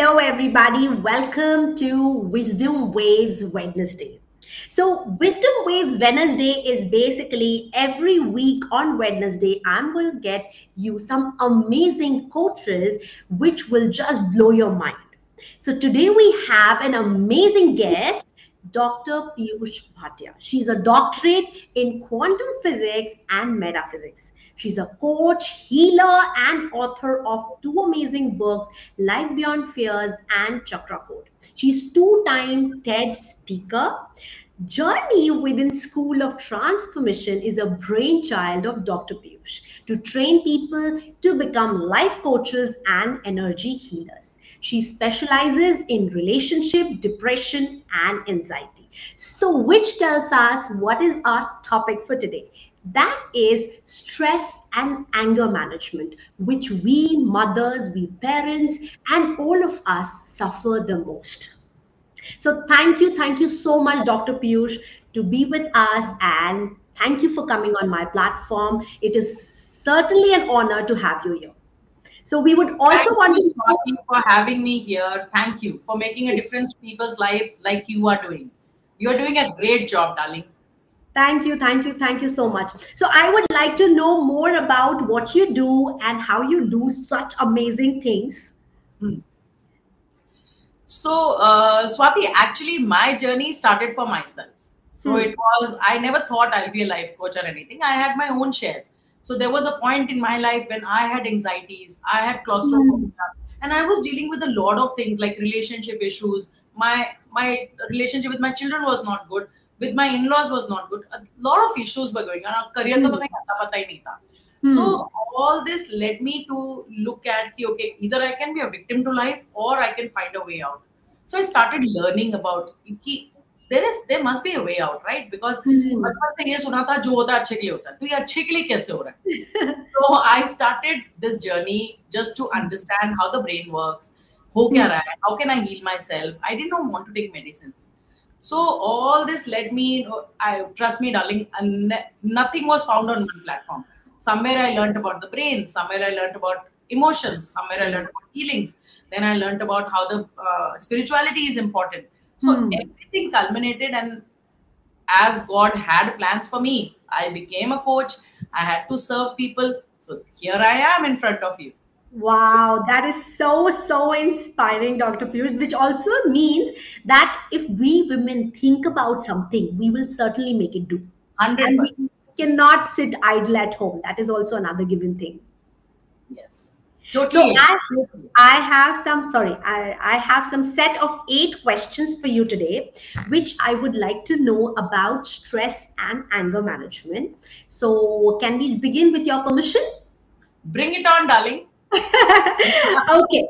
Hello, everybody. Welcome to Wisdom Waves Wednesday. So, Wisdom Waves Wednesday is basically every week on Wednesday, I'm going to get you some amazing coaches which will just blow your mind. So, today we have an amazing guest, Dr. Piyush Bhatia. She's a doctorate in quantum physics and metaphysics. She's a coach, healer, and author of two amazing books, Life Beyond Fears and Chakra Code. She's two-time TED speaker. Journey within School of Transformation is a brainchild of Dr. Piyush to train people to become life coaches and energy healers. She specializes in relationship, depression, and anxiety. So, which tells us what is our topic for today? That is stress and anger management, which we mothers, we parents, and all of us suffer the most. So thank you so much, Dr. Piyush, to be with us, and thank you for coming on my platform. It is certainly an honor to have you here. So we would also Thank want you, to know. Swati, for having me here. Thank you for making a difference to people's life like you are doing. You are doing a great job, darling. Thank you so much. So I would like to know more about what you do and how you do such amazing things. Hmm. So, Swati, actually, my journey started for myself. So Hmm. it was, I never thought I'll be a life coach or anything. I had my own shares. So there was a point in my life when I had anxieties, I had Hmm. claustrophobia, and I was dealing with a lot of things like relationship issues. My relationship with my children was not good. With my in-laws was not good. A lot of issues were going on. Career का तो Hmm. मैं पता ही नहीं था. So Hmm. all this led me to look at कि okay, either I can be a victim to life or I can find a way out. So I started learning about कि there must be a way out, right? Because Hmm. बचपन से ये सुना था जो होता है अच्छे के लिए होता है. तो ये अच्छे के लिए कैसे हो रहा है? So I started this journey just to understand how the brain works. हो क्या Hmm. रहा है? How can I heal myself? I did not want to take medicines. So all this led me. I trust me, darling. And nothing was found on one platform. Somewhere I learned about the brain. Somewhere I learned about emotions. Somewhere I learned about healings. Then I learned about how the spirituality is important. So Hmm. everything culminated, and as God had plans for me, I became a coach. I had to serve people. So here I am in front of you. Wow, that is so inspiring, Dr. Piyush, which also means that if we women think about something, we will certainly make it do. And 100%. we cannot sit idle at home. That is also another given thing. Yes. So Totally. I Totally. I have some, sorry, I have some set of 8 questions for you today, which I would like to know about stress and anger management. So can we begin with your permission? Bring it on, darling. Okay.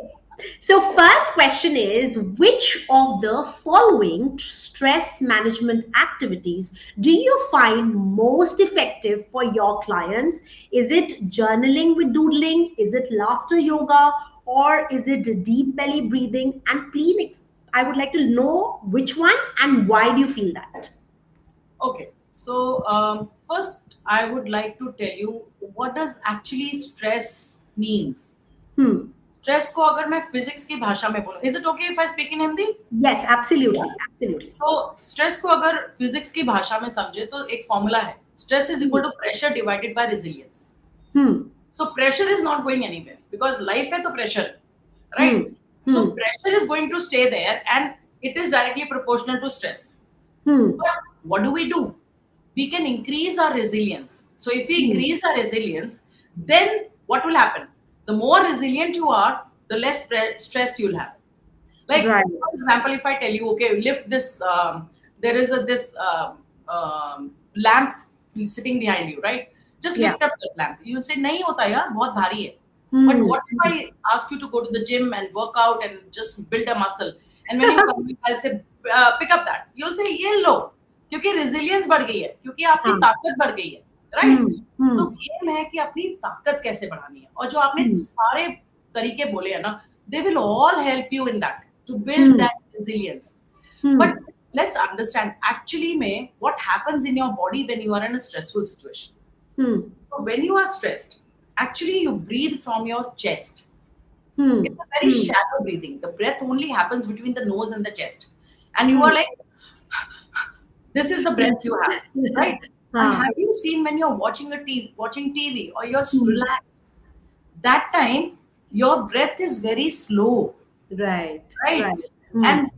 So, first question is, which of the following stress management activities do you find most effective for your clients? Is it journaling with doodling? Is it laughter yoga? Or is it deep belly breathing? And please, I would like to know which one and why do you feel that? Okay. So first, I would like to tell you what does actually stress means. Hmm. Stress को अगर मैं physics की भाषा में बोलूं, is it okay if I speak in Hindi? Yes, absolutely. Absolutely. तो stress को अगर physics की भाषा में समझे तो एक formula है. Stress is equal to pressure divided by resilience. Hmm. So pressure is not going anywhere because life है तो pressure, Hmm. right? So Hmm. pressure is going to stay there and it is directly proportional to stress. Hmm. But what do? We can increase our resilience. So if we Hmm. increase our resilience, then what will happen? The more resilient you are, the less stress you'll have. Like, Right. for example, if I tell you, okay, lift this, there is this lamp sitting behind you, right? Just Yeah. lift up that lamp. You say, नहीं होता यार, बहुत भारी है. But Hmm. what if I ask you to go to the gym and work out and just build a muscle? And when you come, I'll say, pick up that. You'll say, ये लो, क्योंकि resilience बढ़ गई है, क्योंकि आपकी हाँ. ताकत बढ़ गई है, right? Hmm. Hmm. तो गेम है कि अपनी ताकत कैसे बढ़ानी है. और जो आपने Hmm. सारे तरीके बोले हैं ना, they will all help you in that to build Hmm. that resilience. Hmm. But let's understand actually what happens in your body when you are in a stressful situation. Hmm. So when you are stressed, actually you breathe from your chest. It's a very shallow breathing. The breath only happens between the nose and the chest. And you are like, this is the breath you have, right? And have you seen when you're watching TV or you're relaxed, that time your breath is very slow, Right. right? Right. And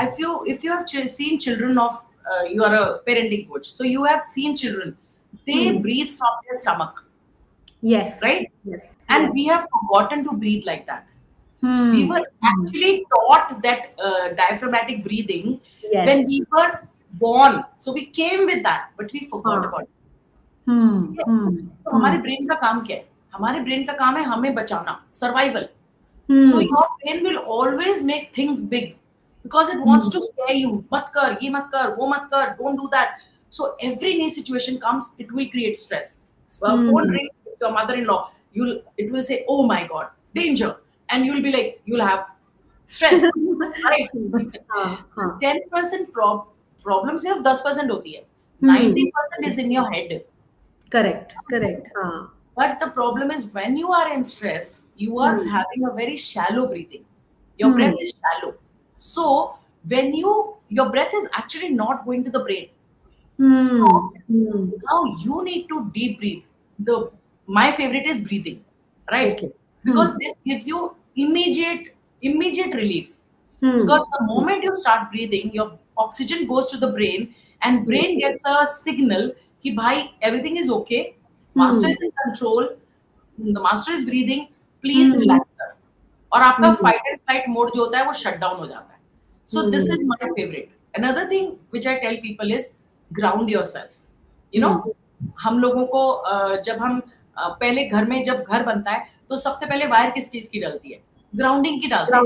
if you have seen children of you are a parenting coach, so you have seen children, they breathe from their stomach, Yes. right? Yes. And Yes. we have forgotten to breathe like that. We were actually taught that diaphragmatic breathing Yes. when we were born. So we came with that, but we forgot about it. So हमारे brain का काम क्या है? हमारे brain का काम है हमें बचाना, survival. So your brain will always make things big because it wants to scare you. मत कर, ये मत कर, वो मत कर, don't do that. So every new situation comes, it will create stress. So phone rings, it's your mother-in-law. It will say, oh my God, danger. And you'll be like, you'll have stress, right? 10% problem सिर्फ 10% होती है. 90% is in your head. Correct. Correct. But the problem is when you are in stress, you are having a very shallow breathing. Your breath is shallow. So when your breath is actually not going to the brain. So now you need to deep breathe. My favorite is breathing, right? Okay. Because this gives you immediate relief. Because the moment you start breathing, your oxygen goes to the brain, and brain gets a signal कि भाई everything is okay, master is in control, the master is breathing, please relax कर. और आपका fight and flight mode जो होता है वो shut down हो जाता है. So this is my favorite. Another thing which I tell people is ground yourself. You know, हम लोगों को जब हम पहले घर में जब घर बनता है तो सबसे पहले वायर किस चीज की डलती है? ग्राउंडिंग की डालते हैं.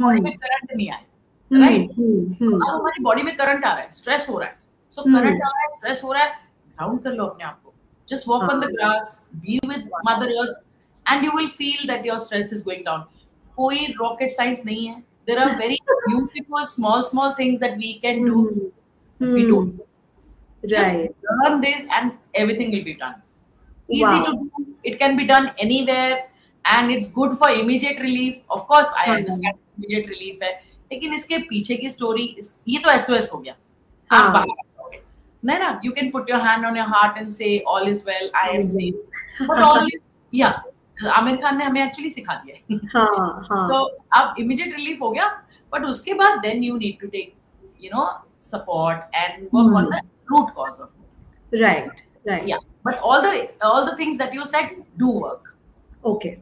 बॉडी में करंट नहीं आए, राइट? अब हमारी बॉडी में करंट आ रहा है, स्ट्रेस हो रहा है. सो करंट आ रहा है, स्ट्रेस हो रहा है, ग्राउंड कर लो अपने आप को. Just walk on the grass, be with mother earth, and you will feel that your stress is going down. कोई रॉकेट साइंस नहीं है. There are very beautiful small things that we can do. We do. Just learn this and everything will be done. Easy to do. It can be done anywhere and it's good for immediate relief. Of course, I understand immediate relief है, लेकिन इसके पीछे की story ये तो SOS हो गया. आप बाहर आओगे, नहीं ना? You can put your hand on your heart and say all is well, I am safe. But all is Aamir Khan ने हमें एक्चुअली सिखा दिया है. तो अब immediate relief हो गया, but उसके बाद then you need to take support and work on the root cause of it. Right. Yeah, but all the things that you said do work. Okay.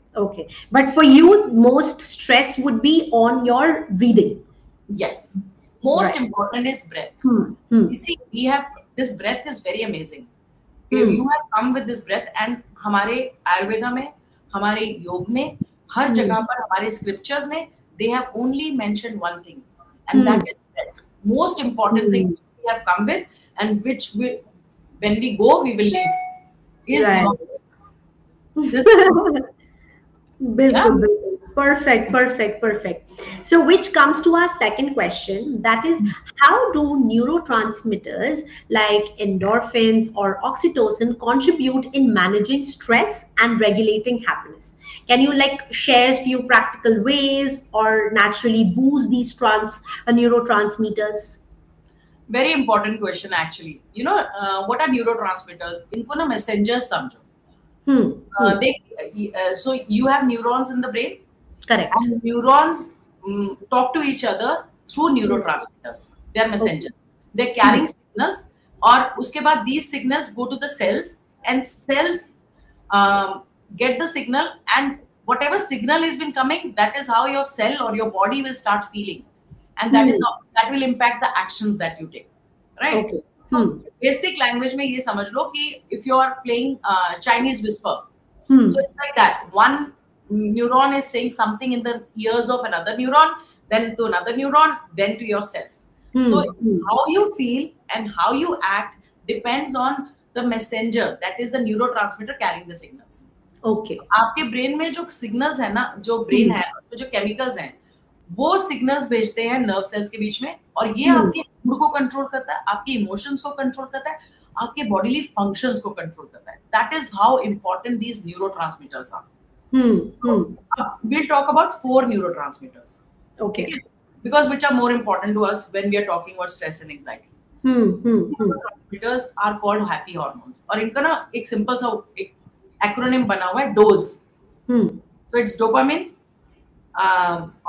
But for you, most stress would be on your breathing. Yes. Most important is breath. You see, this breath is very amazing. You have come with this breath and हमारे आयुर्वेदा में, हमारे योग में, हर जगह पर हमारे scriptures में, they have only mentioned one thing, and that is breath. Most important thing we have come with, and which when we go we will leave. Perfect. So which comes to our second question, that is, how do neurotransmitters like endorphins or oxytocin contribute in managing stress and regulating happiness? Can you share a few practical ways or naturally boost these neurotransmitters? Very important question actually. What are neurotransmitters? इनको ना messengers समझो. So you have neurons in the brain. Correct. And neurons talk to each other through neurotransmitters. They are messengers. They're carrying signals. और उसके बाद these signals go to the cells, and cells get the signal, and whatever signal has been coming, that is how your cell or your body will start feeling. And that will impact the actions that you take, right? Okay. So basic language में ये समझ लो कि if you are playing Chinese whisper, so it's like that. One neuron is saying something in the ears of another neuron, then to another neuron, then to your cells. So how you feel and how you act depends on the messenger, that is the neurotransmitter carrying the signals. Okay. So, आपके brain में जो signals है ना, जो brain है, जो chemicals हैं, वो सिग्नल्स भेजते हैं नर्व सेल्स के बीच में, और ये आपके मूड को कंट्रोल करता है, आपके इमोशंस को कंट्रोल करता है, आपके बॉडीली फंक्शंस को कंट्रोल करता है. That is how important these neurotransmitters are. We'll talk about 4 neurotransmitters. Okay. Because which are more important to us when we are talking about stress and anxiety. Neurotransmitters are called happy hormones. और इनका ना एक simple सा एक acronym बना हुआ है dose. So it's dopamine,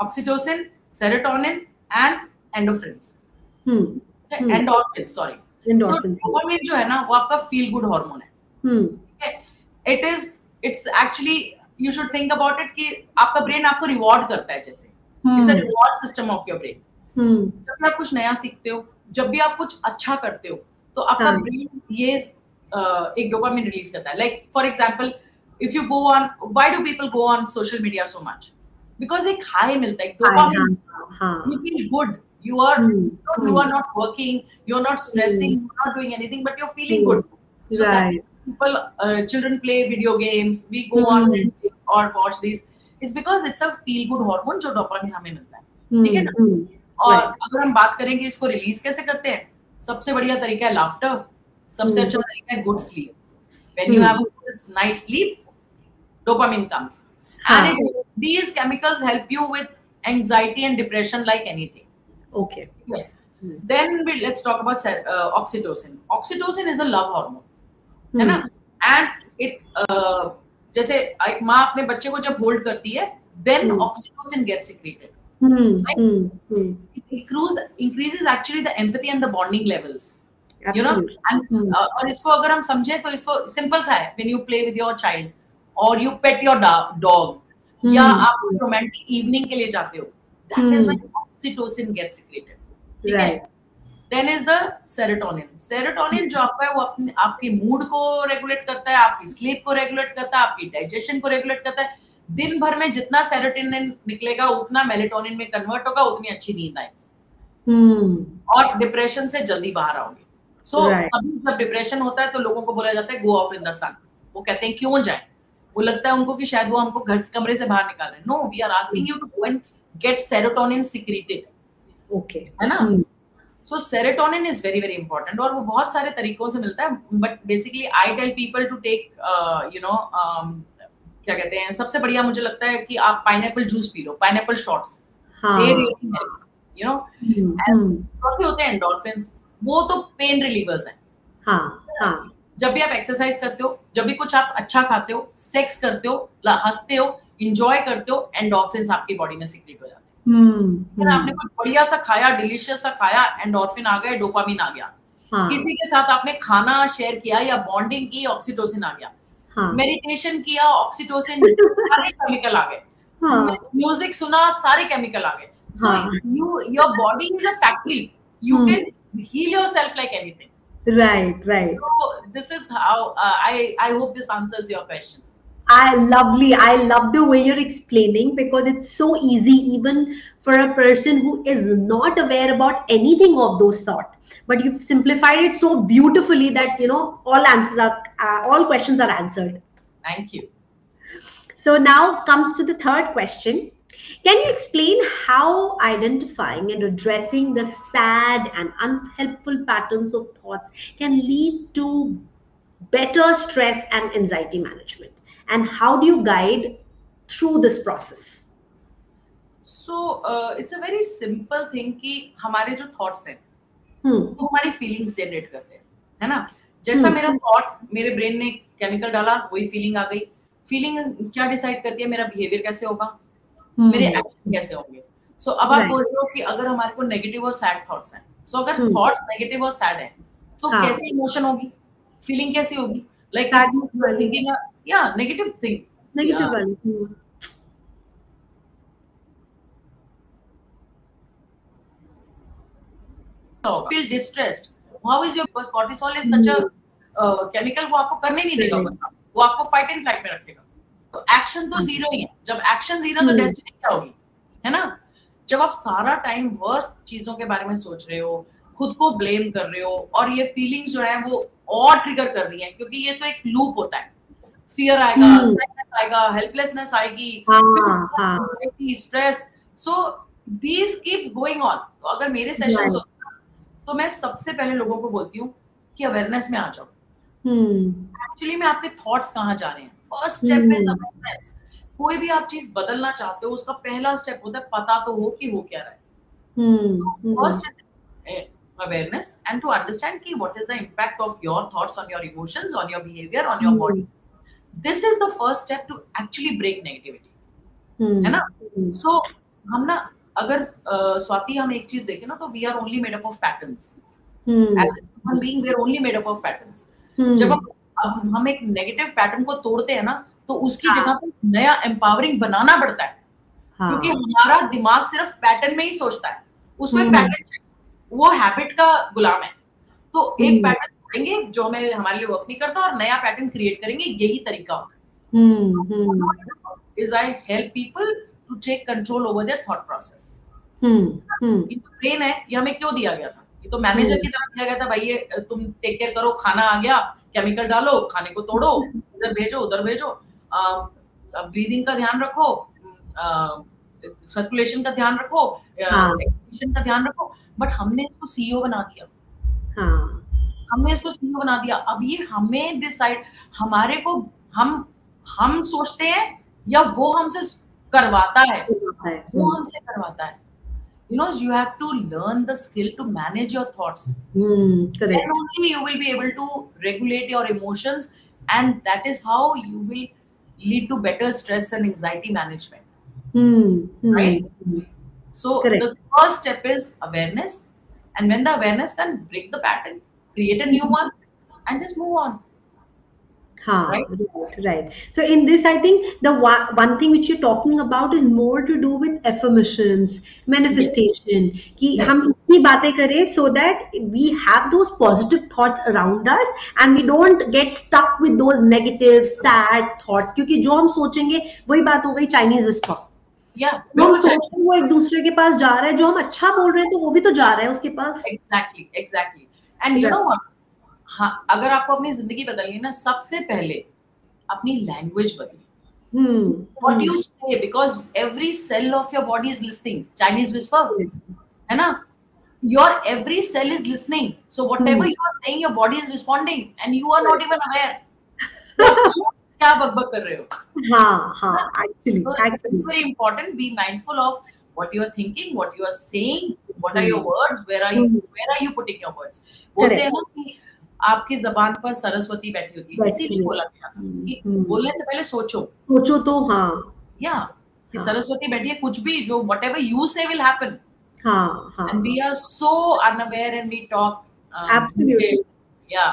oxytocin, serotonin, and endorphins. Endorphins, sorry. Endorphins. So dopamine जो है ना वो आपका feel good hormone है. It's actually you should think about it कि आपका brain आपको reward करता है जैसे. It's a reward system of your brain. जब भी आप कुछ नया सीखते हो, जब भी आप कुछ अच्छा करते हो, तो आपका ब्रेन ये एक डोपामिन रिलीज करता है. Like for example, if you go on, why do people go on social media so much? Because एक high मिलता है, dopamine. You feel good. You are not working, you're not stressing, you're not doing anything, but you're feeling good. So that people, children play video games, we go on Netflix or watch these. It's because it's a feel good hormone जो dopamine हमें मिलता है. ठीक है ना? और अगर हम बात करें कि इसको रिलीज कैसे करते हैं, सबसे बढ़िया तरीका है लाफ्टर, सबसे अच्छा तरीका है good sleep. When you have a good night sleep, dopamine comes. And these chemicals help you with anxiety and depression like anything. Okay. Then let's talk about oxytocin. Oxytocin is a love hormone. है ना? And it जैसे एक माँ अपने बच्चे को जब hold करती है, then oxytocin gets secreted. It increases actually the empathy and the bonding levels. You know, and और इसको अगर हम समझे तो इसको सिंपल सा है. When you play with your child or you pet your dog, या आप रोमांटिक इवनिंग के लिए जाते हो, that is when oxytocin gets secreted. ठीक है? Then is the serotonin. Serotonin जो आपका है वो आपके मूड को रेगुलेट करता है, आपकी स्लीप को रेगुलेट करता है, आपकी डाइजेशन को रेगुलेट करता है. दिन भर में जितना सेरोटोनिन निकलेगा उतना मेलेटोनिन में कन्वर्ट होगा, उतनी अच्छी नींद आएगी और डिप्रेशन से जल्दी बाहर आओगे. सो अभी जब डिप्रेशन होता है तो लोगों को बोला जाता है गो आउट इन द सन. वो कहते हैं क्यों जाए, वो लगता है उनको कि शायद वो हमको घर कमरे से बाहर निकाल रहे हैं. No, we are asking you to go and get serotonin secreted. Okay, है ना? So serotonin is very very important और वो बहुत सारे तरीकों से मिलता है. But basically I tell people to take you know क्या कहते हैं, सबसे बढ़िया मुझे लगता है कि आप pineapple juice P low, pineapple shots. They really help, you know. And होते हैं एंडोर्फिन्स, वो तो पेन रिलीवर्स हैं. जब भी आप एक्सरसाइज करते हो, जब भी कुछ आप अच्छा खाते हो, सेक्स करते हो, हंसते हो, एंजॉय करते हो, एंडोर्फिन्स आपकी बॉडी में सीक्रेट हो जाते हैं. आपने कुछ बढ़िया सा खाया, डिलीशियस सा खाया, एंडोर्फिन आ गए, डोपामिन आ गया. किसी के साथ आपने खाना शेयर किया या बॉन्डिंग की, ऑक्सीटोसिन आ गया. मेडिटेशन किया, ऑक्सीटोसिन, सारे केमिकल आ गए. म्यूजिक सुना, सारे केमिकल आ गए. So your body is a factory. You can heal yourself like anything. Right. So this is how I hope this answers your question. I love the way you're explaining, because it's so easy even for a person who is not aware about anything of those sort. But you've simplified it so beautifully that all questions are answered. Thank you. So now comes to the third question. Can you explain how identifying and addressing the sad and unhelpful patterns of thoughts can lead to better stress and anxiety management? And how do you guide through this process? So, it's a very simple thing कि हमारे जो thoughts हैं, वो हमारी feelings generate करते हैं, है ना? जैसा मेरा thought, मेरे brain ने chemical डाला, वही feeling आ गई. Feeling क्या decide करती है मेरा behavior कैसे होगा, मेरे एक्शन कैसे होंगे. सो अब आप बोल रहे हो कि अगर हमारे को नेगेटिव और सैड थॉट्स हैं, सो अगर थॉट्स नेगेटिव और सैड हैं तो कैसे इमोशन होगी, फीलिंग कैसी होगी? लाइक थिंकिंग या negative thing, negative one, feel distressed. How is your, because cortisol is such a chemical, वो आपको करने नहीं देगा, वो आपको फाइट एंड फ्लाइट में रखेगा. तो एक्शन तो जीरो ही है. जब एक्शन जीरो तो डेस्टिनी क्या होगी, है ना? जब आप सारा टाइम वर्स्ट चीजों के बारे में सोच रहे हो, खुद को ब्लेम कर रहे हो, और ये फीलिंग्स जो है वो और ट्रिगर कर रही हैं, क्योंकि ये तो एक लूप होता है. फियर आएगा, सैडनेस आएगा, हेल्पलेसनेस आएगी, stress. So this keeps going on. तो अगर मेरे सेशंस होते हैं तो मैं सबसे पहले लोगों को बोलती हूँ कि अवेयरनेस में आ जाओ. एक्चुअली में आपके थॉट्स कहाँ जा रहे हैं. First step is awareness. कोई भी आप चीज बदलना चाहते हो, उसका पहला स्टेप होता है पता तो हो कि हो क्या रहा है. Hmm. First is awareness, and to understand ki what is the impact of your thoughts on your emotions, on your behavior, on your body. Hmm. This is the first step to actually break negativity. Hmm. है ना? Hmm. So हम ना अगर स्वाति हम एक चीज देखें ना तो we are only made up of patterns. Hmm. As a human being, we are only made up of patterns. Hmm. जब हम एक नेगेटिव पैटर्न को तोड़ते हैं ना तो उसकी हाँ. जगह पे नया एम्पावरिंग बनाना पड़ता है. क्योंकि हाँ. हमारा दिमाग सिर्फ पैटर्न में ही सोचता है, उसको एक Hmm. पैटर्न चाहिए, वो हैबिट का गुलाम है. तो एक Hmm. पैटर्न करेंगे जो हमें हमारे लिए वर्क नहीं करता और नया पैटर्न क्रिएट करेंगे, यही तरीका होता है. Hmm. Hmm. Is I help people to take control over their thought process. Hmm. Hmm. ये जो ब्रेन है ये हमें क्यों दिया गया था? ये तो मैनेजर की तरह दिया गया था, भाई ये तुम टेक केयर करो, खाना आ गया, केमिकल डालो, खाने को तोड़ो, इधर भेजो उधर भेजो, ब्रीदिंग का ध्यान रखो, सर्कुलेशन का ध्यान रखो, हाँ. एक्सप्रेशन का ध्यान रखो. बट हमने इसको सीईओ बना दिया. हाँ. हमने इसको सीईओ बना दिया. अब ये हमें डिसाइड, हमारे को हम सोचते हैं या वो हमसे करवाता है, वो हमसे करवाता है. You know, you have to learn the skill to manage your thoughts. Correct. Then only you will be able to regulate your emotions, and that is how you will lead to better stress and anxiety management. Right? So Correct. the first step is awareness, and when the awareness can break the pattern, create a new one, and just move on. Right. So in this, I think the one thing which you're talking about is more to do with affirmations, manifestation. कि हम इसकी बातें करें so that we have those positive thoughts around us and we don't get stuck with those negative, sad thoughts. क्योंकि जो हम सोचेंगे वही बात हो गई Chinese whisper. जो हम सोच रहे हैं वो एक दूसरे के पास जा रहा है, जो हम अच्छा बोल रहे हैं तो वो भी तो जा रहा है उसके पास. Exactly. And you know what? हाँ, अगर आपको अपनी जिंदगी बदलनी है ना, सबसे पहले अपनी लैंग्वेज बदलिए. What you say, because every cell of your body is listening. Chinese whisper, है ना? Your every cell is listening. So whatever you are saying, your body is responding, and you are not even aware. क्या बकबक कर रहे हो? हाँ, actually. It's very important. Be mindful of what you are thinking, what you are saying, what are your words, where are you putting your words. बोलते हैं ना कि आपकी जबान पर सरस्वती बैठी होती है, इसीलिए बोला गया था कि बोलने से पहले सोचो तो. हाँ, या कि सरस्वती बैठी है, कुछ भी जो whatever you say will happen. हाँ. And we are so unaware and we talk. Absolutely. Yeah.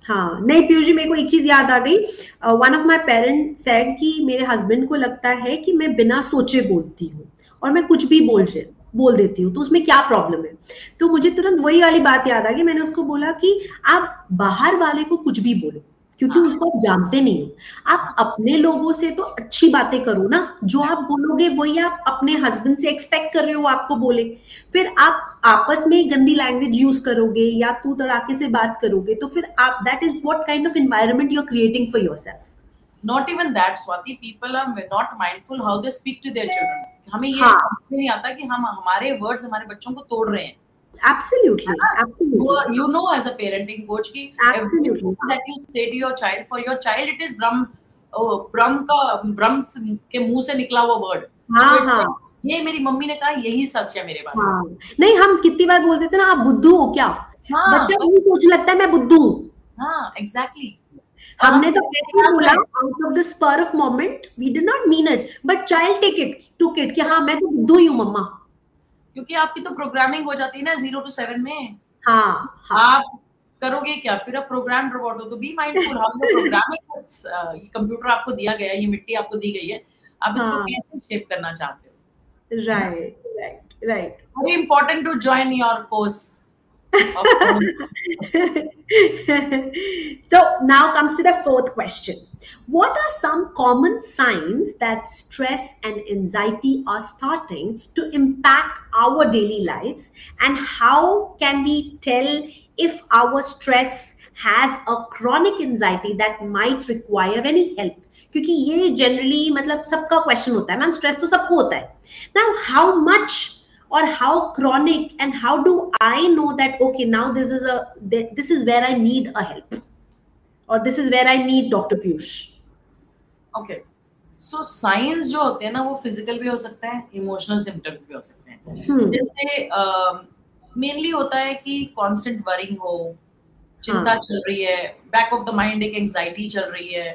हाँ, नहीं पीयूष जी, मेरे को एक चीज याद आ गई. One of my parent said कि मेरे हस्बैंड को लगता है कि मैं बिना सोचे बोलती हूँ और मैं कुछ भी बोल देती हूँ, तो उसमें क्या प्रॉब्लम है. तो मुझे तुरंत वही वाली बात याद आ गई. मैंने उसको बोला कि आप बाहर वाले को कुछ भी बोलो क्योंकि उसको आप जानते नहीं हो. आप अपने लोगों से तो अच्छी बातें करो ना. जो आप बोलोगे वही आप अपने हस्बैंड से एक्सपेक्ट कर रहे हो आपको बोले. फिर आप आपस में गंदी लैंग्वेज यूज करोगे या तू तड़ाके से बात करोगे तो फिर आप, that is what kind of environment you are creating for yourself. Not even that, Swati. People are not mindful how they speak to their children. हमें ये समझ नहीं आता कि हम हमारे वर्ड्स हमारे बच्चों को तोड़ रहे हैं. Absolutely. You know, as a parenting coach, कि everything that you say to your child, for your child, it is ब्रह्म के मुंह से निकला हुआ वर्ड. ये मेरी मम्मी ने कहा, यही सच है मेरे बारे में. नहीं, हम कितनी बार बोल देते ना, आप बुद्धू हो क्या. बच्चा नहीं सोचने लगता है मैं बुद्धू हूँ. हाँ, exactly. हमने तो ऐसे ही बोला out of the spur of moment, we did not mean it, but child took it कि हाँ मैं तो बुद्धू ही हूँ मम्मा. क्योंकि आपकी तो प्रोग्रामिंग हो जाती है ना 0 to 7 में. हाँ. आप करोगे क्या, फिर आप प्रोग्राम रोबोट हो. तो be mindful how the programming, ये कंप्यूटर आपको दिया गया है, ये मिट्टी आपको दी गई है, आप इसको कैसे शेप करना चाहते हो. Right. Very important to join your course. So now comes to the fourth question. What are some common signs that stress and anxiety are starting to impact our daily lives, and how can we tell if our stress has a chronic anxiety that might require any help? क्योंकि ये generally मतलब सबका question होता है, ma'am stress तो सबको होता है. Now how much or how chronic, and how do I know that okay, now this is where I need a help, or this is where I need Dr. Piyush? Okay, so science जो होते हैं ना वो physical भी हो सकते हैं, emotional symptoms भी हो सकते हैं। Hmm. जैसे मेनली होता है कि कांस्टेंट वरिंग हो, चिंता हाँ. चल रही है, बैक ऑफ द माइंड एक एंजाइटी चल रही है,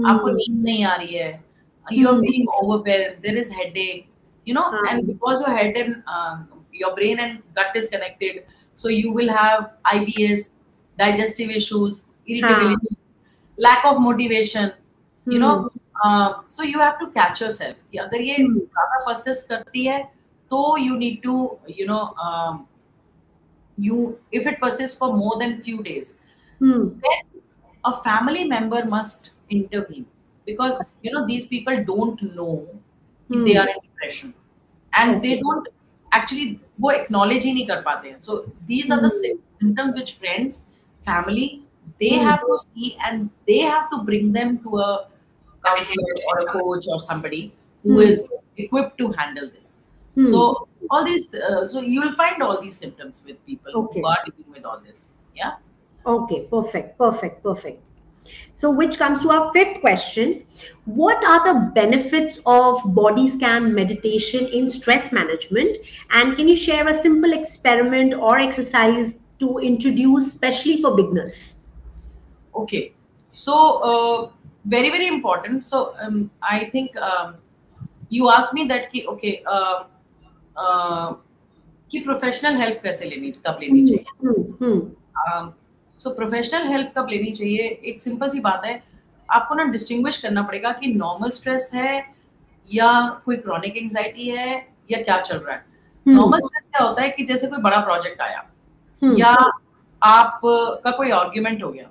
आपको Hmm. नींद नहीं आ रही है, you are Hmm. Feeling overwhelmed, there is headache, you know, and हाँ. Because your head and your brain and gut is connected, so you will have IBS, digestive issues, हाँ. irritability, lack of motivation, you know. Hmm. So you have to catch yourself कि अगर ये Hmm. ज्यादा persist करती है तो you need to, you know, you, if it persists for more than few days, Hmm. then a family member must intervene, because you know these people don't know कि they Hmm. are in depression, and they Okay. don't actually वो acknowledge ही नहीं कर पाते हैं. So these are the Hmm. symptoms which friends, family, they Hmm. have to see, and they have to bring them to a counselor or a coach or somebody who Hmm. is equipped to handle this. So Hmm. all these, so you will find all these symptoms with people who Okay. are dealing with all this. Yeah. Okay. Perfect. Perfect. Perfect. So, which comes to our fifth question. What are the benefits of body scan meditation in stress management? And can you share a simple experiment or exercise to introduce, especially for beginners? Okay. So very very important. So I think you asked me that कि okay, uh, कि professional help कैसे लेनी कब लेनी Hmm. चाहिए. Hmm. Hmm. सो professional help कब लेनी चाहिए, एक सिंपल सी बात है, आपको ना डिस्टिंग्विश करना पड़ेगा कि नॉर्मल स्ट्रेस है या कोई क्रॉनिक एंजाइटी है या क्या चल रहा है. Hmm. नॉर्मल स्ट्रेस क्या होता है कि जैसे कोई बड़ा प्रोजेक्ट आया, Hmm. या आप का कोई आर्ग्यूमेंट हो गया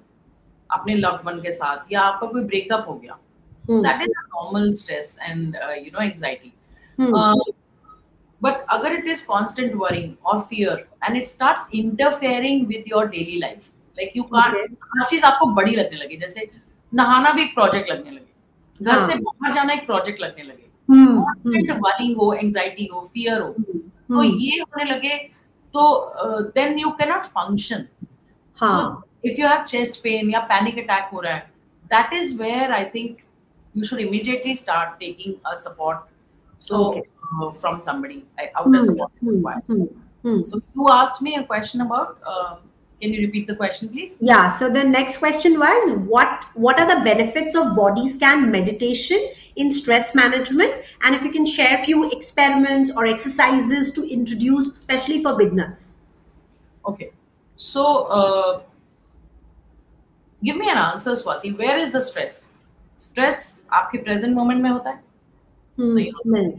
अपने लव्ड वन के साथ, या आपका कोई ब्रेकअप हो गया, Hmm. That is a normal stress and you know anxiety. Hmm. But agar it is constant worrying or fear and it starts interfering with your daily life, like you can't, Okay. हर चीज आपको बड़ी लगने लगी, जैसे नहाना भी एक project लगने लगे, घर से हाँ. बाहर जाना एक प्रोजेक्ट लगने लगे, Hmm. Constant Hmm. वरी हो, एंजाइटी हो, फियर हो, Hmm. तो Hmm. ये होने लगे, तो then you can not function. So हाँ. If you have chest pain या पैनिक अटैक हो रहा है, that is where I think you should immediately start taking a support. So Okay. from somebody, outer Hmm. support is Hmm. required. Hmm. Hmm. So you asked me a question about. Can you repeat the question, please? Yeah, so the next question was what are the benefits of body scan meditation in stress management, and if you can share a few experiments or exercises to introduce especially for beginners. Okay. So give me an answer, Swati. Where is the stress? Stress आपके present moment में होता है? नहीं होता. नहीं.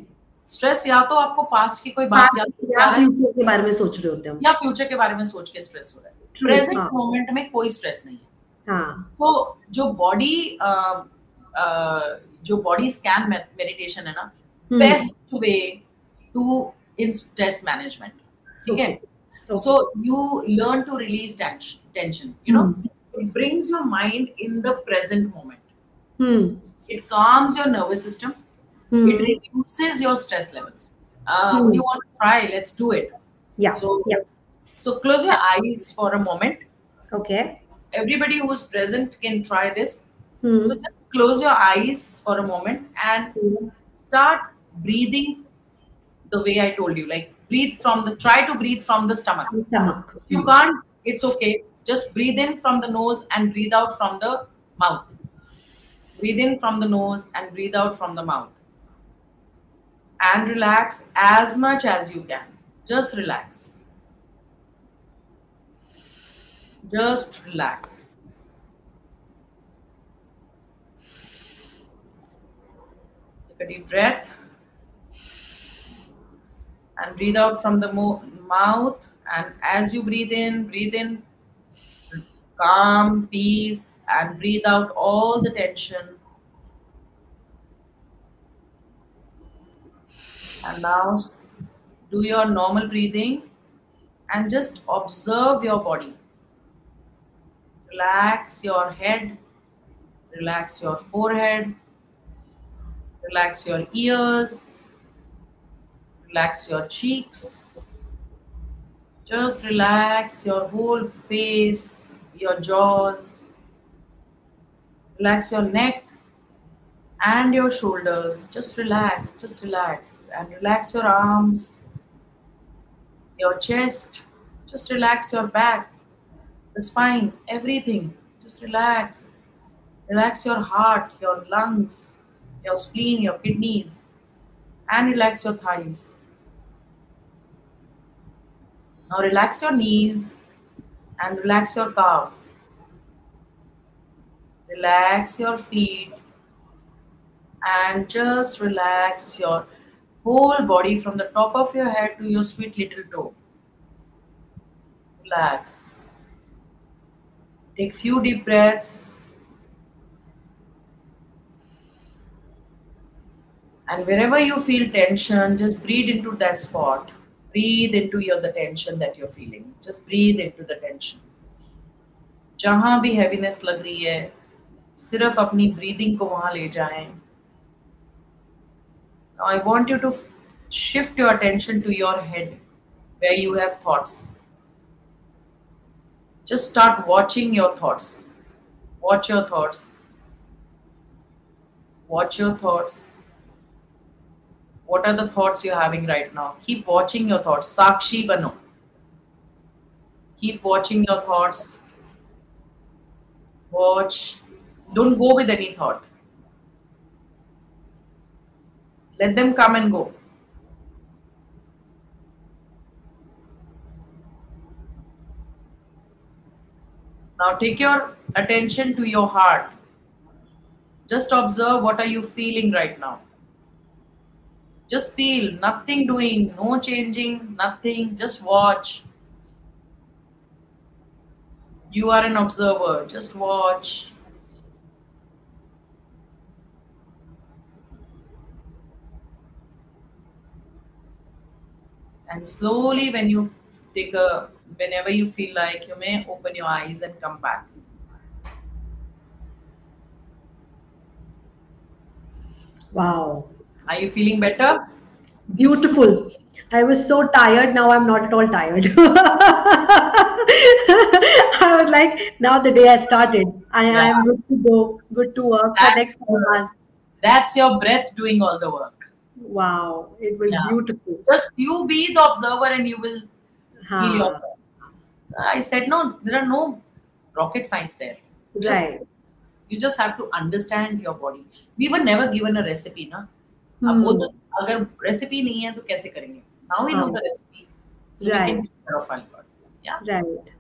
Stress या तो आपको past की कोई बात याद पास्ट आ या रहा है, फ्यूचर के बारे में सोच रहे होते हैं हम. या फ्यूचर के बारे में सोच के स्ट्रेस हो रहा है. ट्रू. प्रेजेंट हाँ. मोमेंट में कोई स्ट्रेस नहीं है. हाँ. तो जो बॉडी जो बॉडी स्कैन मेडिटेशन है ना, best way to in stress management. ठीक है. Okay. So you learn to release tension, you know. It brings your mind in the present moment. Hmm. It calms your nervous system. It reduces your stress levels. Would you want to try? Let's do it. Yeah. So, Yeah. so close your eyes for a moment. Okay. Everybody who's present can try this. Hmm. So just close your eyes for a moment and start breathing the way I told you. Like try to breathe from the stomach. Stomach. If you can't, it's okay. Just breathe in from the nose and breathe out from the mouth. Breathe in from the nose and breathe out from the mouth. And relax as much as you can. Just relax. Just relax. Take a deep breath. And breathe out from the mouth. And as you breathe in calm, peace, and breathe out all the tension. And now do your normal breathing and just observe your body. Relax your head, relax your forehead, relax your ears, relax your cheeks. Just relax your whole face, your jaws. Relax your neck and your shoulders. Just relax, and relax your arms, your chest. Just relax your back, the spine, everything. Just relax. Relax your heart, your lungs, your spleen, your kidneys, and relax your thighs. Now relax your knees and relax your calves. Relax your feet and just relax your whole body from the top of your head to your sweet little toe. Relax. Take few deep breaths, and wherever you feel tension, just breathe into that spot. Breathe into the tension that you're feeling. Just breathe into the tension. जहाँ भी heaviness लग रही है, सिर्फ अपनी breathing को वहाँ ले जाएं. Now I want you to shift your attention to your head, where you have thoughts. Just start watching your thoughts. Watch your thoughts. Watch your thoughts. What are the thoughts you're having right now? Keep watching your thoughts. Sakshi bano. Keep watching your thoughts. Watch. Don't go with any thought. Let them come and go. Now take your attention to your heart. Just observe what are you feeling right now. Just feel, nothing doing, no changing, nothing, just watch. You are an observer, just watch. And slowly whenever you feel like, you may open your eyes and come back. Wow. Are you feeling better? Beautiful. I was so tired. Now I'm not at all tired. I was like, now the day I started, I am good to go, good to work for next 4 hours. That's your breath doing all the work. Wow, it was beautiful. Just you be the observer and you will heal yourself. I said, no, there are no rocket science there. Right. You just have to understand your body. We were never given a recipe, na? अगर recipe नहीं है तो कैसे करेंगे? Now we know the recipe, so we can take care of our body. Yeah. Right.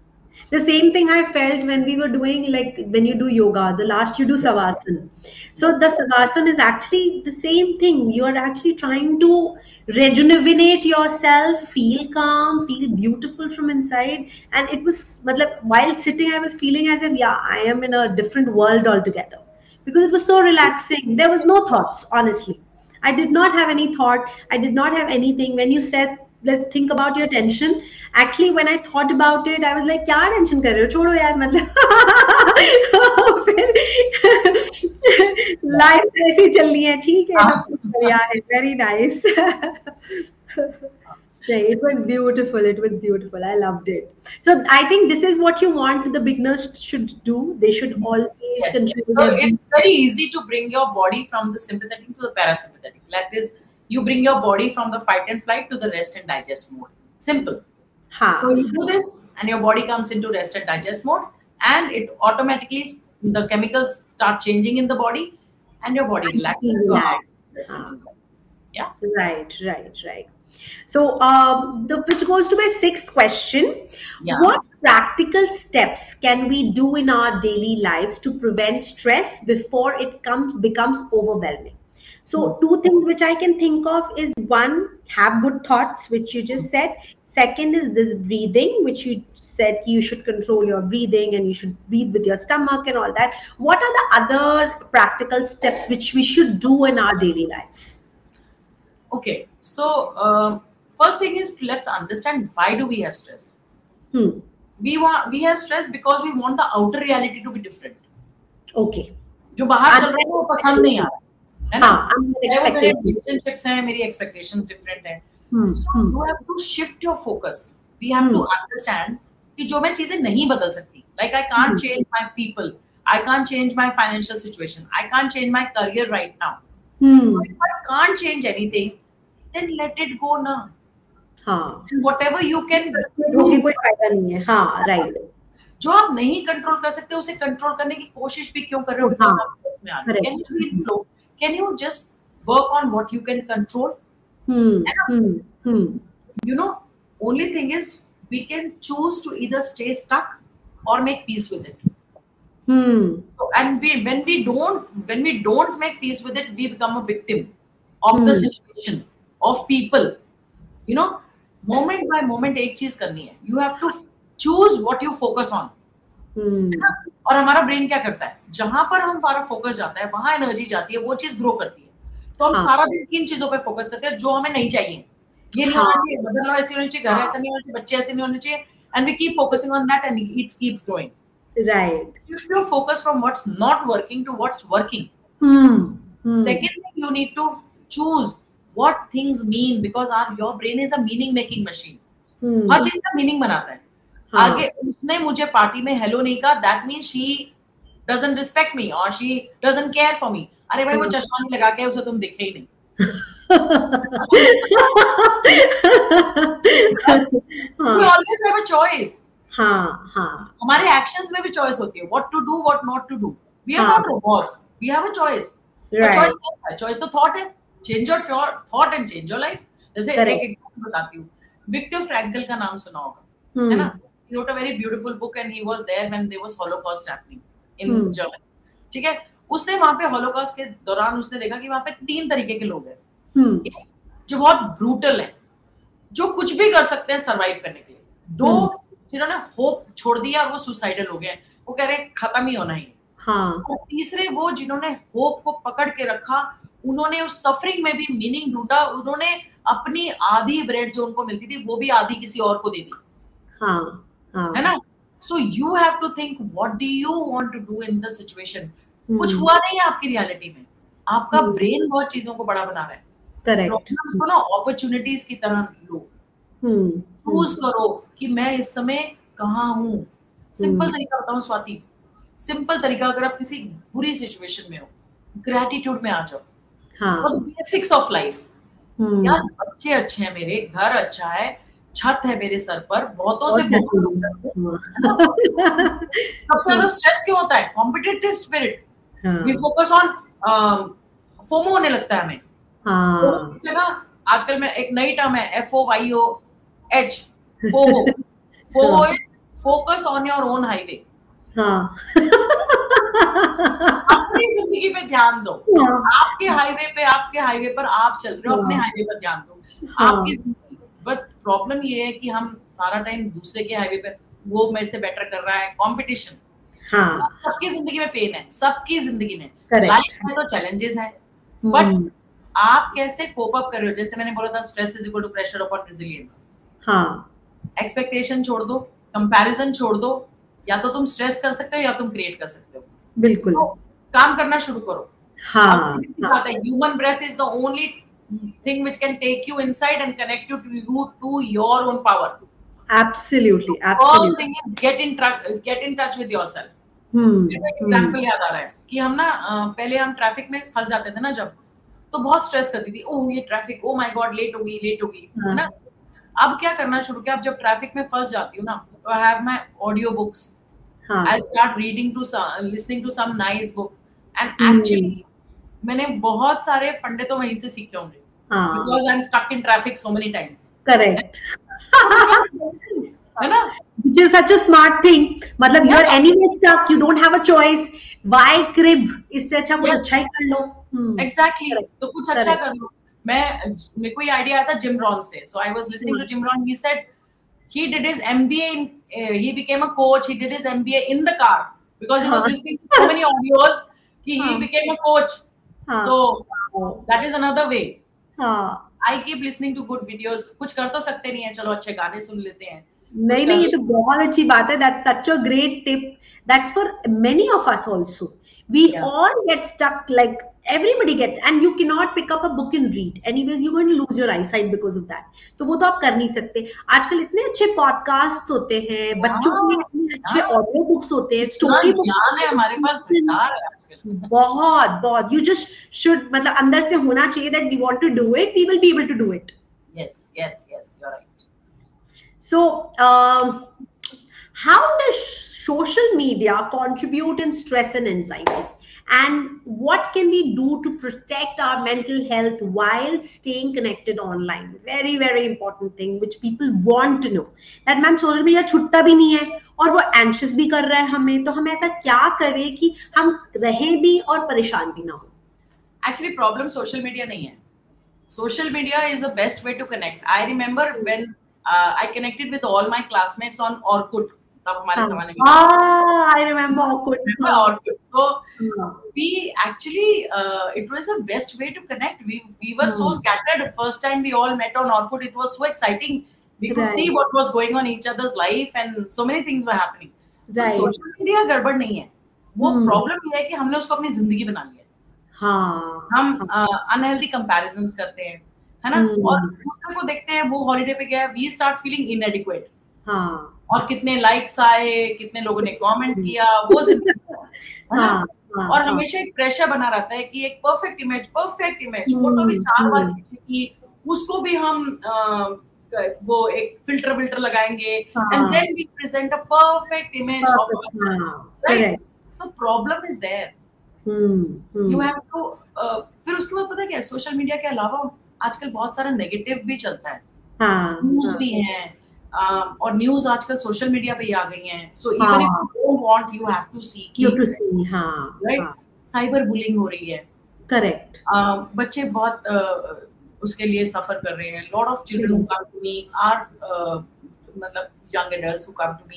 The same thing I felt when we were doing, like when you do yoga, the last you do savasana. So the savasana is actually the same thing. You are actually trying to rejuvenate yourself, feel calm, feel beautiful from inside. And it was, while sitting, I was feeling as if, yeah, I am in a different world altogether. Because it was so relaxing. There was no thoughts, honestly. I did not have any thought. I did not have anything. When you said, let's think about your tension. Actually, when I thought about it, I was like, क्या tension कर रहे हो? छोड़ो यार, मतलब life ऐसी चल रही है, ठीक है? Yeah, very nice. It was beautiful. It was beautiful. I loved it. So I think this is what you want the beginners should do. They should always control. So it's very easy to bring your body from the sympathetic to the parasympathetic. That is, you bring your body from the fight and flight to the rest and digest mode. Simple. So you do this and your body comes into rest and digest mode, and it automatically, the chemicals start changing in the body and your body relaxes. Yeah. Right. So which goes to my sixth question. Yeah. What practical steps can we do in our daily lives to prevent stress before it becomes overwhelming? So two things which I can think of is, one, have good thoughts, which you just said. Second is this breathing, which you said you should control your breathing and you should breathe with your stomach and all that. What are the other practical steps which we should do in our daily lives? Okay, so first thing is, let's understand, why do we have stress? We have stress because we want the outer reality to be different. Okay. जो बाहर चल रहा है वो पसंद नहीं आ रहा है ना? Relationships हैं, मेरी expectations different हैं. So you have to shift your focus. We have to understand कि जो मैं चीजें नहीं बदल सकती, like I can't change my people, I can't change my financial situation. I can't change my career right now. So Hmm. if I can't change anything, then let it go now. हाँ, And whatever you can frustrate do, होके कोई फायदा नहीं है. हाँ, right. जो आप नहीं कंट्रोल कर सकते उसे कंट्रोल करने की कोशिश भी क्यों कर रहे हो? हाँ, बिकॉज आप स्ट्रेस में आ रहे हो. Can correct. You be in flow? Can you just work on what you can control? Hmm. है ना? हम्म. हम्म. You know, only thing is we can choose to either stay stuck or make peace with it. Hmm. So, and when we don't make peace with it, we become a victim of the hmm. situation, of people. You know, moment by moment एक चीज करनी है. You have to choose what you focus on. है ना? और हमारा brain क्या करता है, जहां पर हमारा फोकस जाता है वहां एनर्जी जाती है, वो चीज ग्रो करती है. तो हम हाँ. सारा दिन किन चीजों पे फोकस करते हैं जो हमें नहीं चाहिए. ये नहीं हाँ. होना चाहिए, बदल लो ऐसे होना चाहिए, घर ऐसा नहीं होना चाहिए, बच्चे ऐसे नहीं होने चाहिए, and we keep focusing on that and it keeps growing. Right. If you focus from what's not working to what's working. Hmm. Second thing, you need to choose what things mean, because your brain is a meaning making machine. हर चीज का meaning बनाता है. हाँ. आगे उसने मुझे party में hello नहीं कहा, that means she doesn't respect me और she doesn't care for me. अरे भाई वो चश्मा नहीं लगा के, उसे तुम दिखे ही नहीं. We always have a choice. हाँ. हाँ. हमारे एक्शंस में भी चॉइस होती है, what to do what not to do. We are हाँ. Not robots, we have a choice. Right. Choice तो थॉट है. Change your thought and change your life. जैसे एक Correct. एग्जांपल बताती हूँ. विक्टर फ्रैंकल का नाम सुना होगा, है हम्म. ना? He wrote a very beautiful book and he was there when there was Holocaust happening in Germany. ठीक है? उसने वहां पे हॉलोकॉस्ट के दौरान उसने देखा कि वहां पे 3 तरीके के लोग हैं जो बहुत ब्रूटल है, जो कुछ भी कर सकते हैं सरवाइव करने के लिए. 2 जिन्होंने होप छोड़ दिया और वो सुसाइडल हो गए, वो कह रहे हैं खत्म ही होना ही. हाँ. और तीसरे वो जिन्होंने होप को पकड़ के रखा, उन्होंने उस सफरिंग में भी मीनिंग ढूंढा, उन्होंने अपनी आधी ब्रेड जो उनको मिलती थी वो भी आधी किसी और को दे दी. हाँ. हाँ. है ना? So you have to think what do you want to do in the situation. कुछ हुआ नहीं है आपकी रियलिटी में, आपका ब्रेन बहुत चीजों को बड़ा बना रहा है. करेक्ट. उसको ना अपॉर्चुनिटीज की तरह लो. चूज करो कि मैं इस समय कहाँ हूँ. सिंपल तरीका बताऊं स्वाति, सिंपल तरीका, अगर आप किसी बुरी सिचुएशन में हो, ग्रेटिट्यूड में आ जाओ. For the basics of life. यार बच्चे अच्छे हैं, मेरे घर अच्छा है, छत है मेरे सर पर, बहुतों से सबसे ज्यादा स्ट्रेस क्यों होता है? Competitive spirit. We focus on FOMO होने लगता है हमें. आजकल में एक नई टर्म है FOYOH, FOMO. FOMO is focus on your own highway. अपनी जिंदगी पे ध्यान दो. आपके हाईवे पर आप चल रहे हो, अपने हाईवे पर ध्यान दो. आपकी जिंदगी. बट प्रॉब्लम ये है कि हम सारा टाइम दूसरे के हाईवे पे, वो मेरे से बेटर कर रहा है, कंपटीशन. हाँ. सबकी जिंदगी में पेन है, सबकी जिंदगी में. लाइफ में तो चैलेंजेस हैं, बट आप कैसे कोप अप कर रहे हो? जैसे मैंने बोला था, stress is equal to pressure upon resilience. हाँ. एक्सपेक्टेशन छोड़ दो, कंपैरिजन छोड़ दो. या तो तुम स्ट्रेस कर सकते हो या तुम क्रिएट कर सकते हो. बिल्कुल. तो काम करना शुरू करो. हाँ. Human breath is the only thing which can take you inside and connect you to your own power. Absolutely. First thing is get in touch with yourself. Example याद आ रहा है कि हम ना पहले हम ट्रैफिक में फंस जाते थे ना, जब तो बहुत स्ट्रेस करती थी. ओह ये traffic, oh my god late हो गई, है ना? अब क्या करना शुरू किया, अब जब ट्रैफिक में फंस जाती हूँ ना, तो I have my audio books. I start listening to some nice book. And actually मैंने बहुत सारे फंडे तो वहीं से सीखे होंगे, because I'm stuck in traffic so many times. Correct. है ना? Which is such a smart thing. मतलब you're anyway stuck, you don't have a choice. Why crib? इससे अच्छा कुछ अच्छा ही कर लो. Exactly. तो कुछ अच्छा कर लो. मेरे को ये आइडिया आया था जिम रॉन से. So I was listening to Jim Rohn. He said he did his MBA he became a coach. He did his MBA in the car because he was listening to so many audios. He became a coach. So that is another way. I keep listening to good videos. कुछ कर तो सकते नहीं है, चलो अच्छे गाने सुन लेते हैं. नहीं, ये तो बहुत अच्छी बात है. That's such a great tip. That's for many of us also. We all get stuck, like everybody gets, and you cannot pick up a book and read. Anyways, you're going to lose your eyesight because of that. तो वो तो आप कर नहीं सकते. आजकल इतने अच्छे podcasts होते हैं, बच्चों के लिए इतने अच्छे ऑडियो बुक्स होते हैं, इतना स्टोरी ज्ञान है हमारे पास, भंडार है आजकल। बहुत बहुत, यू जस्ट शुड, मतलब अंदर से होना चाहिए that we want to do it, we will be able to do it. Yes, yes, yes, you're right. So, how does social media contribute in stress and anxiety? And what can we do to protect our mental health while staying connected online? Very, very important thing which people want to know. That ma'am social media छूटता भी नहीं है और वो anxious भी कर रहा है हमें, तो हम ऐसा क्या करें कि हम रहें भी और परेशान भी ना हो? Actually, problem social media नहीं है. Social media is the best way to connect. I remember when I connected with all my classmates on Orkut. तब हमारे ज़माने में. I remember Orkut. Remember Orkut? So we actually it was the best way to connect. We were so scattered. First time we all met on Orkut, it was so exciting. We could see what was going on in each other's life, and so many things were happening. So social media गड़बड़ नहीं है. वो problem ये है कि हमने उसको अपनी जिंदगी बना लिया. हाँ, हम अनहेल्दी कंपैरिजंस करते हैं, है ना, और दूसरे को देखते हैं वो हॉलिडे पे गया, वी स्टार्ट फीलिंग इनएडिक्वेट. हाँ, और कितने लाइक्स आए, कितने लोगों ने कमेंट किया, वो हाँ, और हमेशा एक प्रेशर बना रहता है कि एक परफेक्ट इमेज, फोटो भी 4 बार खींचेगी, उसको भी हम वो एक फिल्टर लगाएंगे, and then we present a perfect image of right. So problem is there. You have to फिर उसके बाद पता है क्या, सोशल मीडिया के अलावा आजकल बहुत सारा नेगेटिव भी चलता है, न्यूज भी है, और न्यूज आजकल सोशल मीडिया पे ही आ गई हैं. So even if you don't want, you have to see, right. Cyber bullying हो रही है, करेक्ट. बच्चे बहुत उसके लिए सफर कर रहे हैं. Lot of children who come to me are मतलब young adults who come to me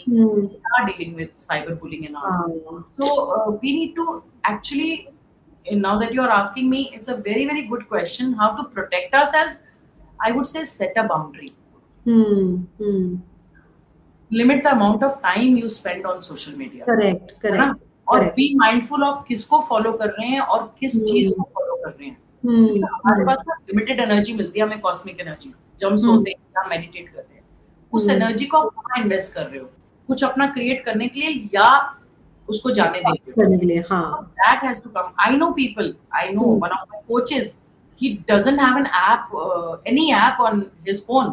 are dealing with cyberbullying and all. So we need to actually, now that you are asking me, it's a very, very good question. How to protect ourselves? I would say set a boundary. Limit the amount of time you spend on social media. Correct. और be mindful of किसको follow कर रहे हैं और किस चीज को follow कर रहे हैं. हमारे पास ना limited energy मिलती है हमें, cosmic energy. जब हम सोते हैं या meditate करते हैं, उस एनर्जी को आप कहाँ इन्वेस्ट कर रहे हो, कुछ अपना क्रिएट करने के लिए या उसको जाने देंगे. That has to come. I know people. I know one of my coaches. He doesn't have an app, any app on his phone,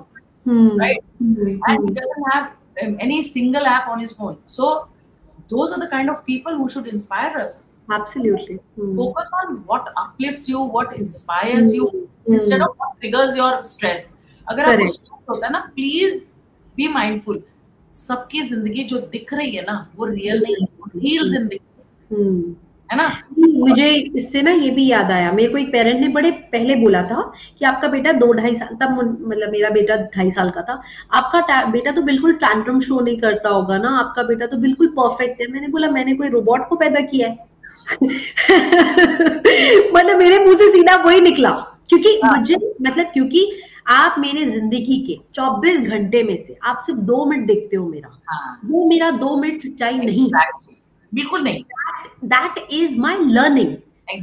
right? And he doesn't have any single app on his phone. So those are the kind of people who should inspire us. Absolutely. Focus on what uplifts you, what inspires you, instead of what triggers your stress. अगर आपको stress होता है ना, please be mindful. सबकी जिंदगी जो दिख रही है ना, वो रियल नहीं है, रियल जिंदगी है ना. मुझे इससे ना ये भी याद आया, मेरे को एक पेरेंट ने बड़े पहले बोला था कि आपका बेटा 2-2.5 साल, तब मतलब मेरा बेटा 2.5 साल का था, आपका बेटा तो बिल्कुल टैंट्रम शो नहीं करता होगा ना, आपका बेटा तो बिल्कुल परफेक्ट है. मैंने बोला मैंने कोई रोबोट को पैदा किया है? मतलब मेरे मुंह से सीधा वही निकला, क्योंकि मुझे मतलब क्योंकि आप मेरे जिंदगी के 24 घंटे में से आप सिर्फ 2 मिनट देखते हो मेरा, वो मेरा 2 मिनट सच्चाई नहीं है, बिल्कुल नहीं. That is my learning.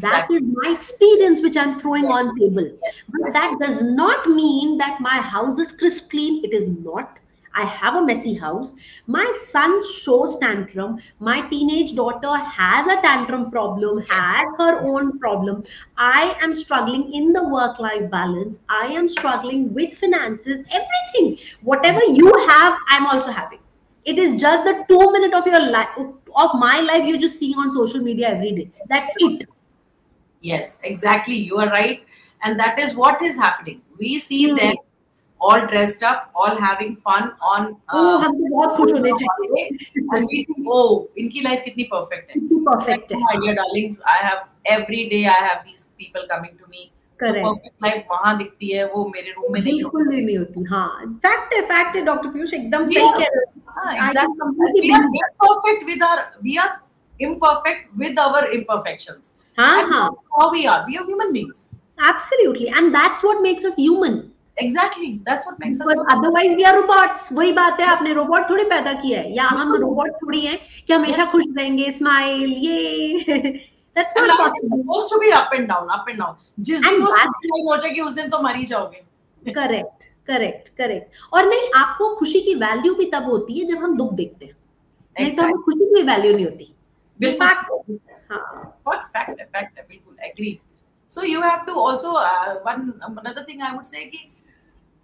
That is my experience which I'm throwing on table. But that does not mean that my house is crisp clean. It is not. I have a messy house. My son shows tantrum. My teenage daughter has a tantrum problem, has her own problem. I am struggling in the work-life balance. I am struggling with finances, everything. Whatever you have, I'm also having. It is just the 2 minutes of your life, of my life, you just see on social media every day. That's it. Yes, exactly. You are right. And that is what is happening. We see them all dressed up, all having fun on and we think, oh, inki life kitni perfect hai. Perfect. My dear darlings, I have every day I have these people coming to me. Correct. So perfect life वहाँ दिखती है, वो मेरे room में नहीं बिल्कुल नहीं होती. हाँ, fact है डॉक्टर पीयूष, एकदम सही कह रहे हो. Exactly. We are imperfect with our imperfections. हाँ. How we are human beings. Absolutely, and that's what makes us human. Exactly, that's what makes us. But otherwise we are robots. वही बात है, आपने रोबोट थोड़ी पैदा किया है, या हम रोबोट थोड़ी हैं कि हमेशा खुश रहेंगे, स्माइल, ये. That's not possible. It's supposed to be up and down. जिस दिन वो स्माइल हो जाएगी, उस दिन तो मर ही जाओगे. Correct. और नहीं, आपको खुशी की वैल्यू भी तब होती है जब हम दुख देखते हैं. नहीं तो हमें Exactly. खुशी की वैल्यू नहीं होती, ये बिल्कुल फैक्ट ठीक है। है। हाँ। Fact है, बिल्कुल agree. So you have to also one another thing I would say कि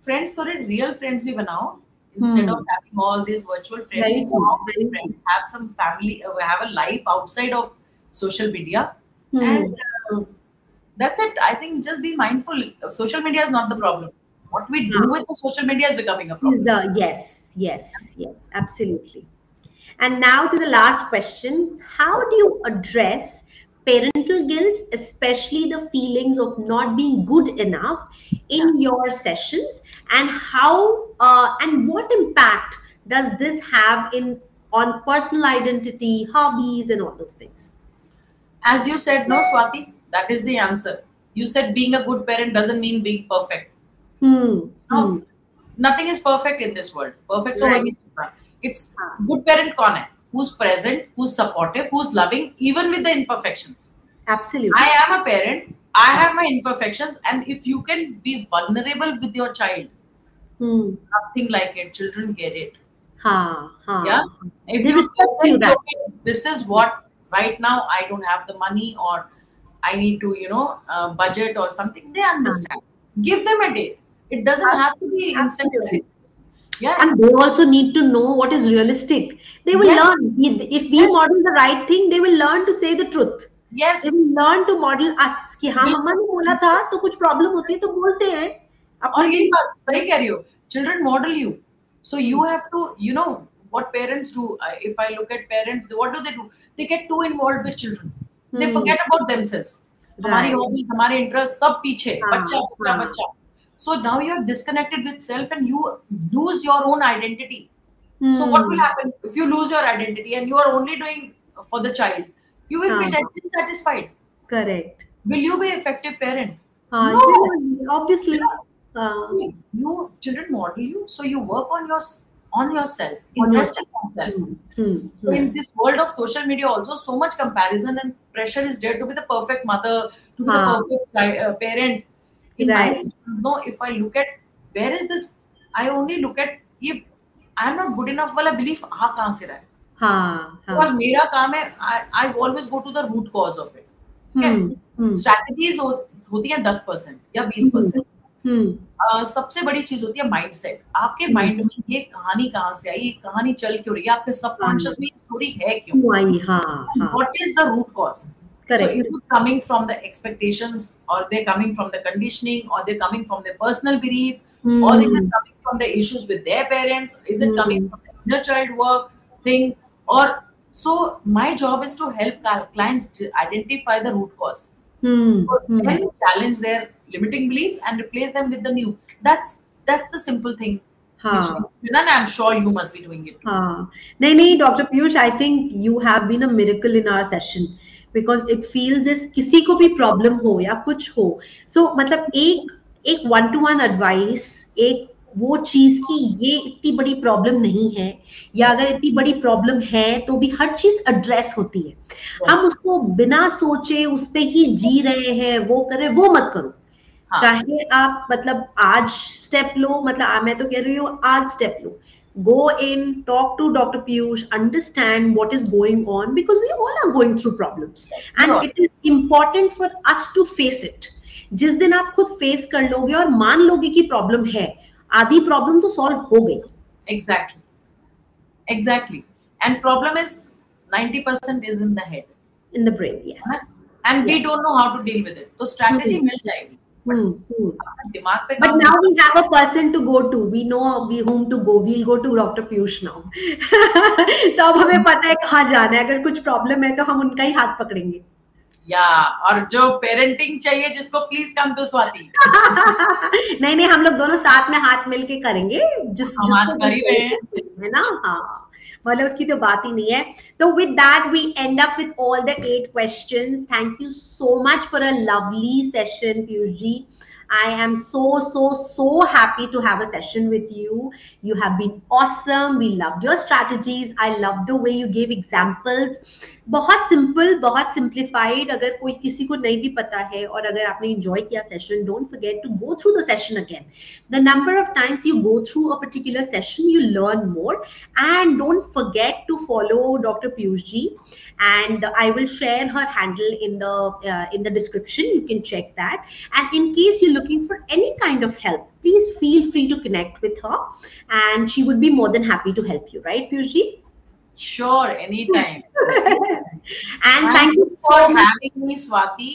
friends थोड़े real friends भी बनाओ instead of having all these virtual friends. Very Go true, out with very true. friends, have some family, have a life outside of social media, hmm. and that's it. I think just be mindful. Social media is not the problem. What we do हाँ, with the social media is becoming a is problem. the yes, yes, yes, absolutely. And now to the last question. How do Yes. you address parental guilt, especially the feelings of not being good enough Yeah. in your sessions, and how and what impact does this have in on personal identity, hobbies, and all those things? As you said, no, Swati, that is the answer. You said being a good parent doesn't mean being perfect. Hmm. Hmm. No, nothing is perfect in this world. Perfect तो हो ही Right. नहीं सकता. It's हाँ, good parent कौन है? Who's present, who's supportive, who's loving, even with the imperfections. I absolutely. am a parent. I have my imperfections, and if you can be vulnerable with your child, Hmm. nothing like it. Children get it. Ha, Yeah. ha. If They you tell respect you them, that. okay, this is what right now I don't have the money, or I need to, budget or something, they हाँ, understand. Give them a date. It doesn't have to be instant absolutely. gratification. Yeah. And they also need to know what is realistic. They will Yes. learn. If we Yes. model the right thing, they will learn to say the truth. They Yes. will learn to model us कि हाँ मम्मा ने बोला था तो कुछ problem होती है तो बोलते हैं अपने और यही लिए। बात सही कह रही हो. Children model you. So you have to, what parents do. If I look at parents, what do? They get too involved with children. They forget about themselves. हमारी Right. hobbies, हमारे interests सब पीछे. बच्चा, हाँ, बच्चा, हाँ. बच्चा. So now you are disconnected with self and you lose your own identity. So what will Hmm. happen if you lose your identity and you are only doing for the child? You will हाँ, feel dissatisfied. correct. Will you be effective parent? हाँ, No. You obviously. know, हाँ, you children model you, so you work on yourself, on invest in yourself. yourself. So Hmm. in this world of social media, also so much comparison and pressure is there to be the perfect mother, to be the हाँ, perfect parent. In my right. sessions, no, if I look at where is this, I only look at if I am not good enough वाला belief आ कहाँ से रहा है? हाँ, Because हाँ. मेरा काम है, I always go to the root cause of it. ठीक है? Hmm. Hmm. Strategies होती है 10% या Hmm. 20%. Hmm. सबसे बड़ी चीज होती है माइंडसेट. आपके Hmm. माइंड में ये कहानी कहाँ से आई, ये कहानी चल क्यों रही है, आपके सबकॉन्शियस हाँ, में ये स्टोरी है क्यों, क्यों आई? हाँ, and हाँ. what is the root cause. So Correct. is it coming from the expectations, or they're coming from the conditioning, or they're coming from their personal belief, or is it Hmm. coming from the issues with their parents, is it coming Hmm. from the inner child work thing, or so my job is to help clients to identify the root cause. Hmm. So Hmm. then challenge their limiting beliefs and replace them with the new. That's the simple thing which हाँ, needs to be done. I'm sure you must be doing it too. हाँ. नहीं नहीं doctor Piyush, I think you have been a miracle in our session because it feels is किसी को भी problem हो या कुछ हो, सो मतलब एक एक वन टू वन एडवाइस, एक वो चीज की ये इतनी बड़ी प्रॉब्लम नहीं है, या अगर Yes. इतनी बड़ी प्रॉब्लम है तो भी हर चीज एड्रेस होती है. हम Yes. उसको बिना सोचे उस पे ही जी रहे हैं, वो करें, वो मत करो. हाँ. चाहे आप मतलब आज स्टेप लो, मतलब मैं तो कह रही हूँ आज step low, go in, talk to Dr. Piyush, understand what is going on, because we all are going through problems We and all. it is important for us to face it. जिस दिन आप खुद face कर लोगे और मान लोगे कि प्रॉब्लम है, आधी प्रॉब्लम तो सॉल्व हो गई. Exactly. Exactly. And problem is 90% is in the head. In the brain, है ना? yes. And we Yes. don't know how to deal with it. तो strategy Hmm. मिल जाएगी. But Hmm. अपने दिमाग पे But काम now we have a person to go to. We know whom to go. We'll go to Dr. Piyush now. तो अब हमें पता है कहाँ जाना है. अगर कुछ प्रॉब्लम है तो हम उनका ही हाथ पकड़ेंगे. या और जो पेरेंटिंग चाहिए जिसको प्लीज कम टू स्वाति. नहीं नहीं, हम लोग दोनों साथ में हाथ मिल के करेंगे. हम आज कर ही रहे हैं. है ना. हाँ, मतलब उसकी तो बात ही नहीं है. तो with that we end up with all the 8 questions. Thank you so much for a lovely session, Piyush ji. I am so happy to have a session with you. You have been awesome. We loved your strategies. I love the way you gave examples. बहुत simple, बहुत simplified. अगर कोई किसी को नहीं भी पता है और अगर आपने एंजॉय किया session, don't forget to go through the session again. The number of times you go through a particular session, you learn more. And don't forget to follow Dr. Piyush ji, and I will share her handle in the description. You can check that. And in case you're looking for any kind of help, please feel free to connect with her, and she would be more than happy to help you, right, Piyush ji? Sure, anytime. And Thank thank you you for so much. having me, Swati.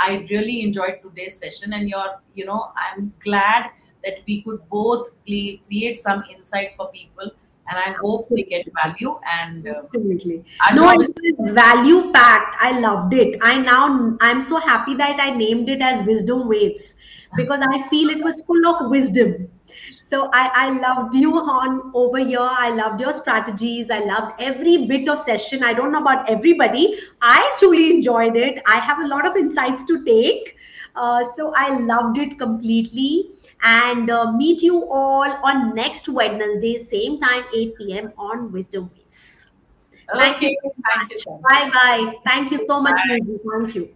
I really enjoyed today's session, and I'm glad that we could both create some insights for people, and I hope they get value. And Absolutely. our No, job it is was value packed. I loved it. I'm so happy that I named it as Wisdom Waves, because I feel it was full of wisdom. So I loved you on over here. I loved your strategies. I loved every bit of session. I don't know about everybody. I truly enjoyed it. I have a lot of insights to take. So I loved it completely. And meet you all on next Wednesday, same time, 8 p.m. on Wisdom Waves. Thank you okay. so Thank you much. so much. Bye bye. Thank you so much, Bye. Yuji. Thank you.